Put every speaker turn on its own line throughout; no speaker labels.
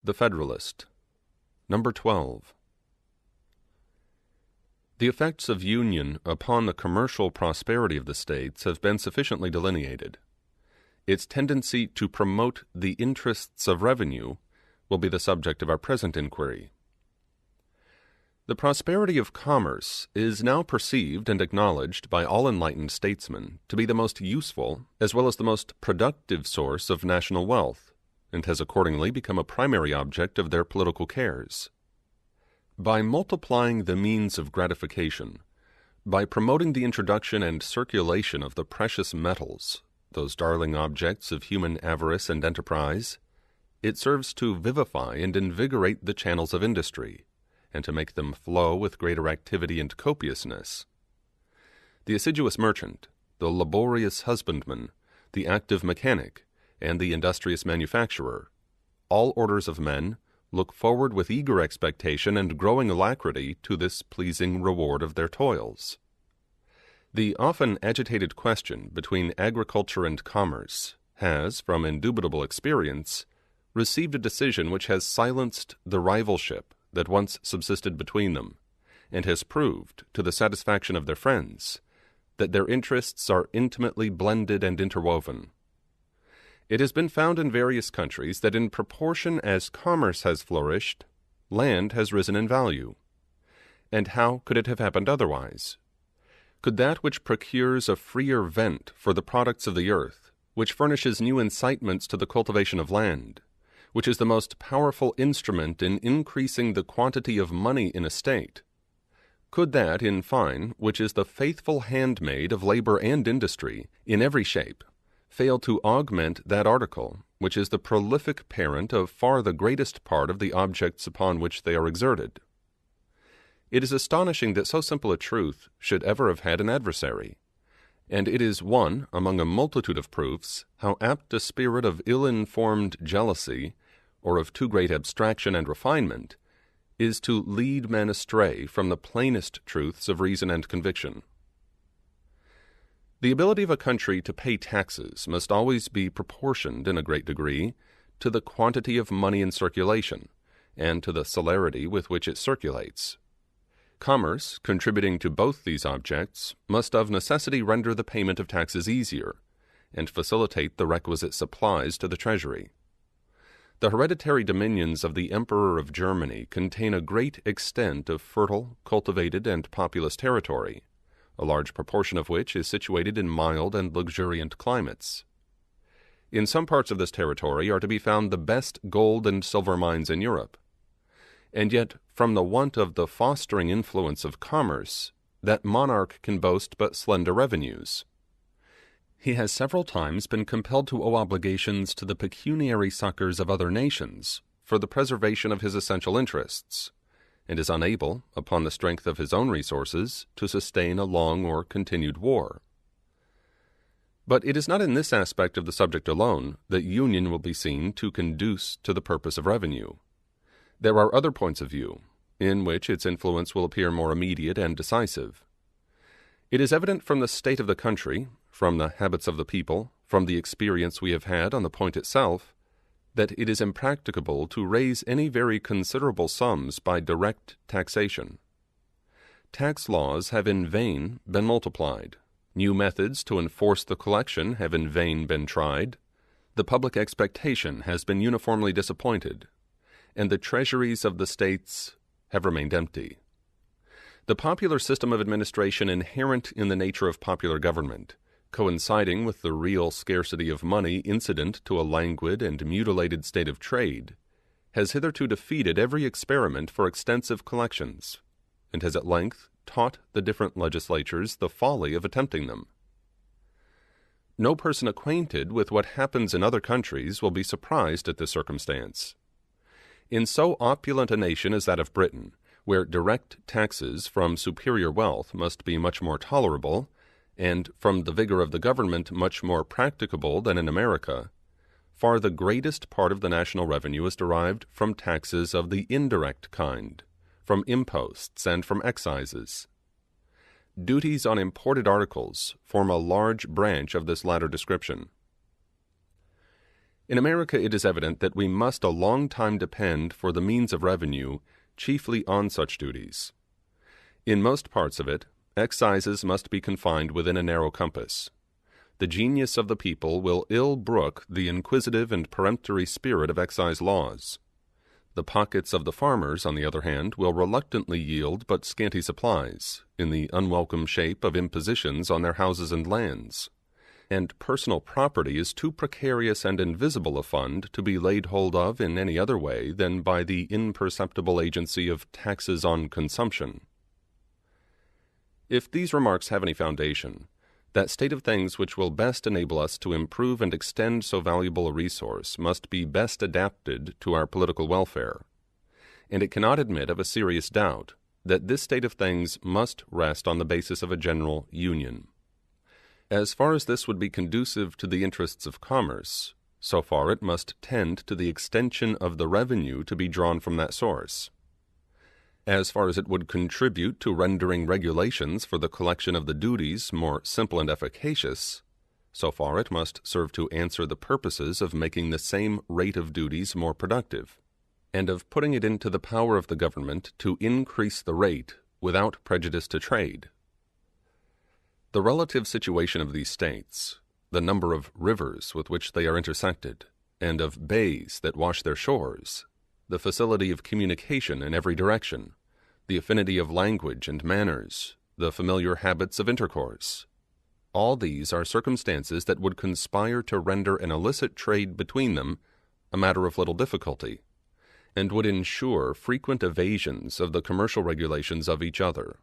The Federalist No.12. The effects of union upon the commercial prosperity of the states have been sufficiently delineated. Its tendency to promote the interests of revenue will be the subject of our present inquiry. The prosperity of commerce is now perceived and acknowledged by all enlightened statesmen to be the most useful as well as the most productive source of national wealth, and has accordingly become a primary object of their political cares. By multiplying the means of gratification, by promoting the introduction and circulation of the precious metals, those darling objects of human avarice and enterprise, it serves to vivify and invigorate the channels of industry, and to make them flow with greater activity and copiousness. The assiduous merchant, the laborious husbandman, the active mechanic, and the industrious manufacturer, all orders of men, look forward with eager expectation and growing alacrity to this pleasing reward of their toils. The often agitated question between agriculture and commerce has, from indubitable experience, received a decision which has silenced the rivalship that once subsisted between them, and has proved, to the satisfaction of their friends, that their interests are intimately blended and interwoven. It has been found in various countries that in proportion as commerce has flourished, land has risen in value. And how could it have happened otherwise? Could that which procures a freer vent for the products of the earth, which furnishes new incitements to the cultivation of land, which is the most powerful instrument in increasing the quantity of money in a state, could that, in fine, which is the faithful handmaid of labor and industry in every shape, fail to augment that article, which is the prolific parent of far the greatest part of the objects upon which they are exerted? It is astonishing that so simple a truth should ever have had an adversary, and it is one among a multitude of proofs how apt a spirit of ill-informed jealousy, or of too great abstraction and refinement, is to lead men astray from the plainest truths of reason and conviction. The ability of a country to pay taxes must always be proportioned in a great degree to the quantity of money in circulation, and to the celerity with which it circulates. Commerce, contributing to both these objects, must of necessity render the payment of taxes easier, and facilitate the requisite supplies to the treasury. The hereditary dominions of the Emperor of Germany contain a great extent of fertile, cultivated, and populous territory, a large proportion of which is situated in mild and luxuriant climates. In some parts of this territory are to be found the best gold and silver mines in Europe. And yet, from the want of the fostering influence of commerce, that monarch can boast but slender revenues. He has several times been compelled to owe obligations to the pecuniary succors of other nations for the preservation of his essential interests, and is unable, upon the strength of his own resources, to sustain a long or continued war. But it is not in this aspect of the subject alone that union will be seen to conduce to the purpose of revenue. There are other points of view, in which its influence will appear more immediate and decisive. It is evident from the state of the country, from the habits of the people, from the experience we have had on the point itself, that it is impracticable to raise any very considerable sums by direct taxation. Tax laws have in vain been multiplied. New methods to enforce the collection have in vain been tried. The public expectation has been uniformly disappointed, and the treasuries of the states have remained empty. The popular system of administration inherent in the nature of popular government, coinciding with the real scarcity of money incident to a languid and mutilated state of trade, has hitherto defeated every experiment for extensive collections, and has at length taught the different legislatures the folly of attempting them. No person acquainted with what happens in other countries will be surprised at this circumstance. In so opulent a nation as that of Britain, where direct taxes from superior wealth must be much more tolerable, and from the vigor of the government much more practicable than in America, far the greatest part of the national revenue is derived from taxes of the indirect kind, from imposts and from excises. Duties on imported articles form a large branch of this latter description. In America, it is evident that we must a long time depend for the means of revenue chiefly on such duties. In most parts of it, excises must be confined within a narrow compass. The genius of the people will ill brook the inquisitive and peremptory spirit of excise laws. The pockets of the farmers, on the other hand, will reluctantly yield but scanty supplies, in the unwelcome shape of impositions on their houses and lands, and personal property is too precarious and invisible a fund to be laid hold of in any other way than by the imperceptible agency of taxes on consumption. If these remarks have any foundation, that state of things which will best enable us to improve and extend so valuable a resource must be best adapted to our political welfare, and it cannot admit of a serious doubt that this state of things must rest on the basis of a general union. As far as this would be conducive to the interests of commerce, so far it must tend to the extension of the revenue to be drawn from that source. As far as it would contribute to rendering regulations for the collection of the duties more simple and efficacious, so far it must serve to answer the purposes of making the same rate of duties more productive, and of putting it into the power of the government to increase the rate without prejudice to trade. The relative situation of these states, the number of rivers with which they are intersected, and of bays that wash their shores, the facility of communication in every direction, the affinity of language and manners, the familiar habits of intercourse, all these are circumstances that would conspire to render an illicit trade between them a matter of little difficulty, and would ensure frequent evasions of the commercial regulations of each other.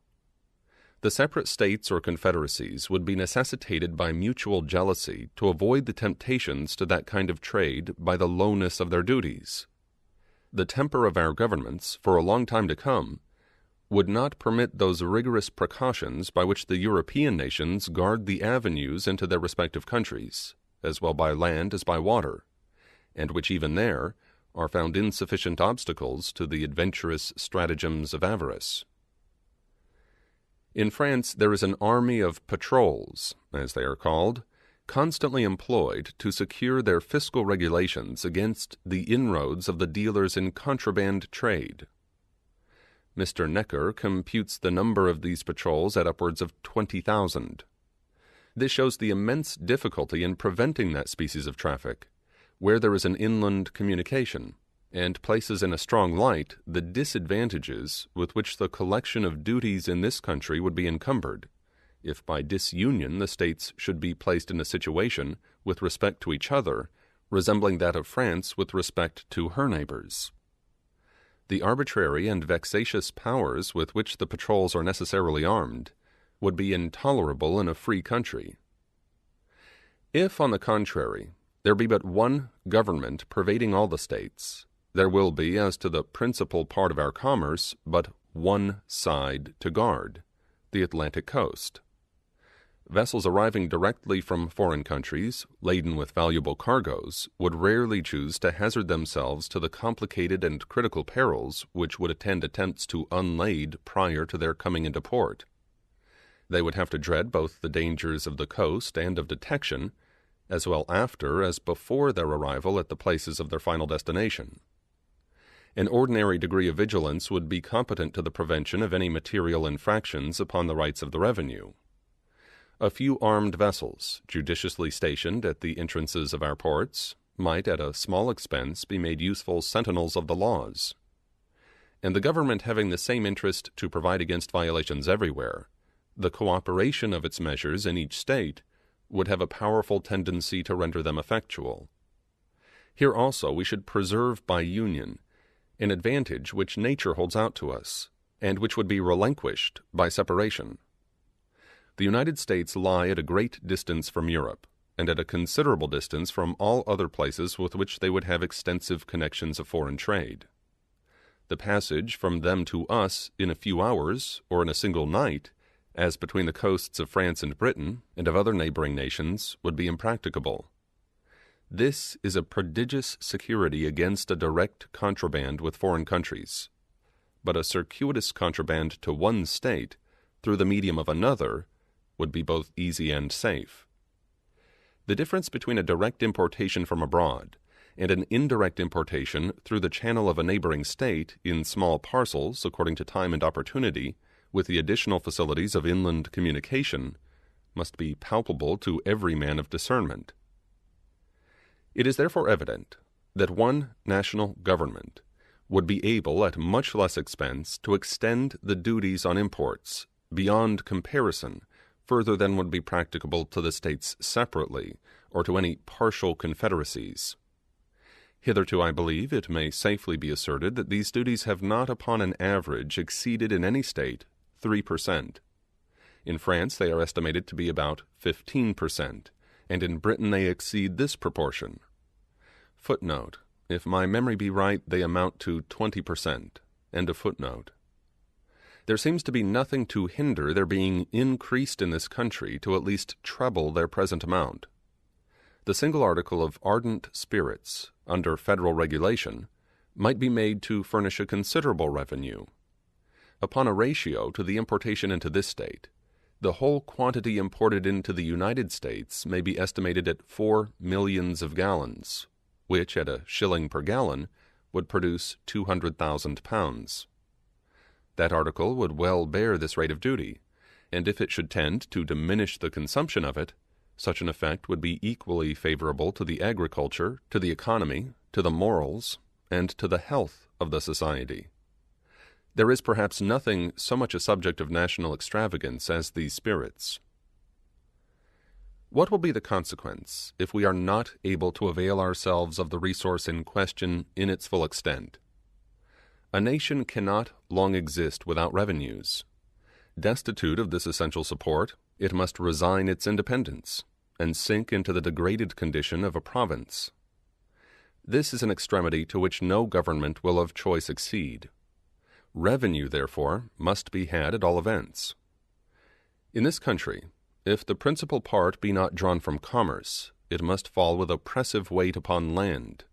The separate states or confederacies would be necessitated by mutual jealousy to avoid the temptations to that kind of trade by the lowness of their duties. The temper of our governments, for a long time to come, would not permit those rigorous precautions by which the European nations guard the avenues into their respective countries, as well by land as by water, and which even there are found insufficient obstacles to the adventurous stratagems of avarice. In France there is an army of patrols, as they are called, constantly employed to secure their fiscal regulations against the inroads of the dealers in contraband trade. Mr. Necker computes the number of these patrols at upwards of 20,000. This shows the immense difficulty in preventing that species of traffic, where there is an inland communication, and places in a strong light the disadvantages with which the collection of duties in this country would be encumbered, if by disunion the states should be placed in a situation, with respect to each other, resembling that of France with respect to her neighbors. The arbitrary and vexatious powers with which the patrols are necessarily armed would be intolerable in a free country. If, on the contrary, there be but one government pervading all the states, there will be, as to the principal part of our commerce, but one side to guard, the Atlantic coast. Vessels arriving directly from foreign countries, laden with valuable cargoes, would rarely choose to hazard themselves to the complicated and critical perils which would attend attempts to unlade prior to their coming into port. They would have to dread both the dangers of the coast and of detection, as well after as before their arrival at the places of their final destination. An ordinary degree of vigilance would be competent to the prevention of any material infractions upon the rights of the revenue. A few armed vessels, judiciously stationed at the entrances of our ports, might at a small expense be made useful sentinels of the laws. And the government having the same interest to provide against violations everywhere, the cooperation of its measures in each state would have a powerful tendency to render them effectual. Here also we should preserve by union an advantage which nature holds out to us, and which would be relinquished by separation. The United States lie at a great distance from Europe, and at a considerable distance from all other places with which they would have extensive connections of foreign trade. The passage from them to us in a few hours, or in a single night, as between the coasts of France and Britain, and of other neighboring nations, would be impracticable. This is a prodigious security against a direct contraband with foreign countries, but a circuitous contraband to one state, through the medium of another, would be both easy and safe. The difference between a direct importation from abroad and an indirect importation through the channel of a neighboring state in small parcels according to time and opportunity, with the additional facilities of inland communication, must be palpable to every man of discernment. It is therefore evident that one national government would be able at much less expense to extend the duties on imports beyond comparison further than would be practicable to the states separately or to any partial confederacies. Hitherto, I believe, it may safely be asserted that these duties have not upon an average exceeded in any state 3%. In France they are estimated to be about 15%, and in Britain they exceed this proportion. Footnote: if my memory be right, they amount to 20%. End of footnote. There seems to be nothing to hinder their being increased in this country to at least treble their present amount. The single article of ardent spirits, under federal regulation, might be made to furnish a considerable revenue. Upon a ratio to the importation into this state, the whole quantity imported into the United States may be estimated at 4 millions of gallons, which, at a shilling per gallon, would produce 200,000 pounds. That article would well bear this rate of duty, and if it should tend to diminish the consumption of it, such an effect would be equally favorable to the agriculture, to the economy, to the morals, and to the health of the society. There is perhaps nothing so much a subject of national extravagance as these spirits. What will be the consequence if we are not able to avail ourselves of the resource in question in its full extent? A nation cannot long exist without revenues. Destitute of this essential support, it must resign its independence, and sink into the degraded condition of a province. This is an extremity to which no government will of choice accede. Revenue, therefore, must be had at all events. In this country, if the principal part be not drawn from commerce, it must fall with oppressive weight upon land.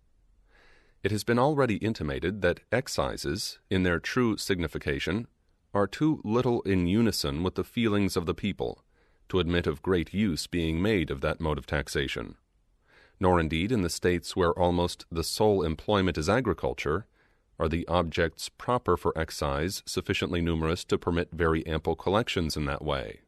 It has been already intimated that excises, in their true signification, are too little in unison with the feelings of the people to admit of great use being made of that mode of taxation, nor indeed in the states where almost the sole employment is agriculture are the objects proper for excise sufficiently numerous to permit very ample collections in that way.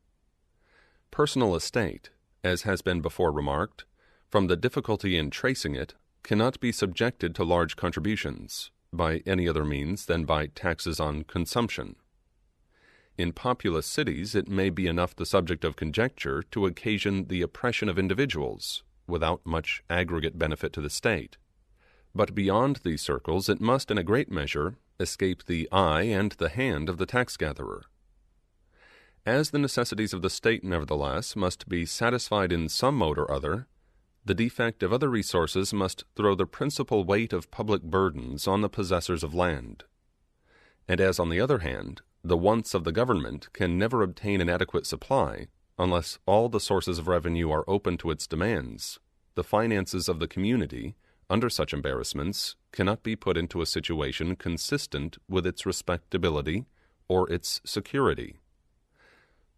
Personal estate, as has been before remarked, from the difficulty in tracing it, cannot be subjected to large contributions by any other means than by taxes on consumption. In populous cities it may be enough the subject of conjecture to occasion the oppression of individuals, without much aggregate benefit to the state. But beyond these circles it must in a great measure escape the eye and the hand of the tax-gatherer. As the necessities of the state, nevertheless, must be satisfied in some mode or other, the defect of other resources must throw the principal weight of public burdens on the possessors of land. And as, on the other hand, the wants of the government can never obtain an adequate supply unless all the sources of revenue are open to its demands, the finances of the community, under such embarrassments, cannot be put into a situation consistent with its respectability or its security.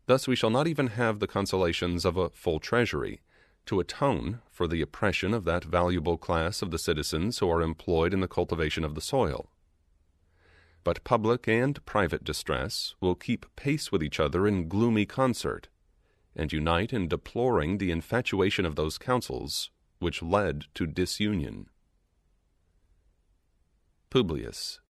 Thus we shall not even have the consolations of a full treasury to atone for the oppression of that valuable class of the citizens who are employed in the cultivation of the soil. But public and private distress will keep pace with each other in gloomy concert, and unite in deploring the infatuation of those councils which led to disunion. Publius,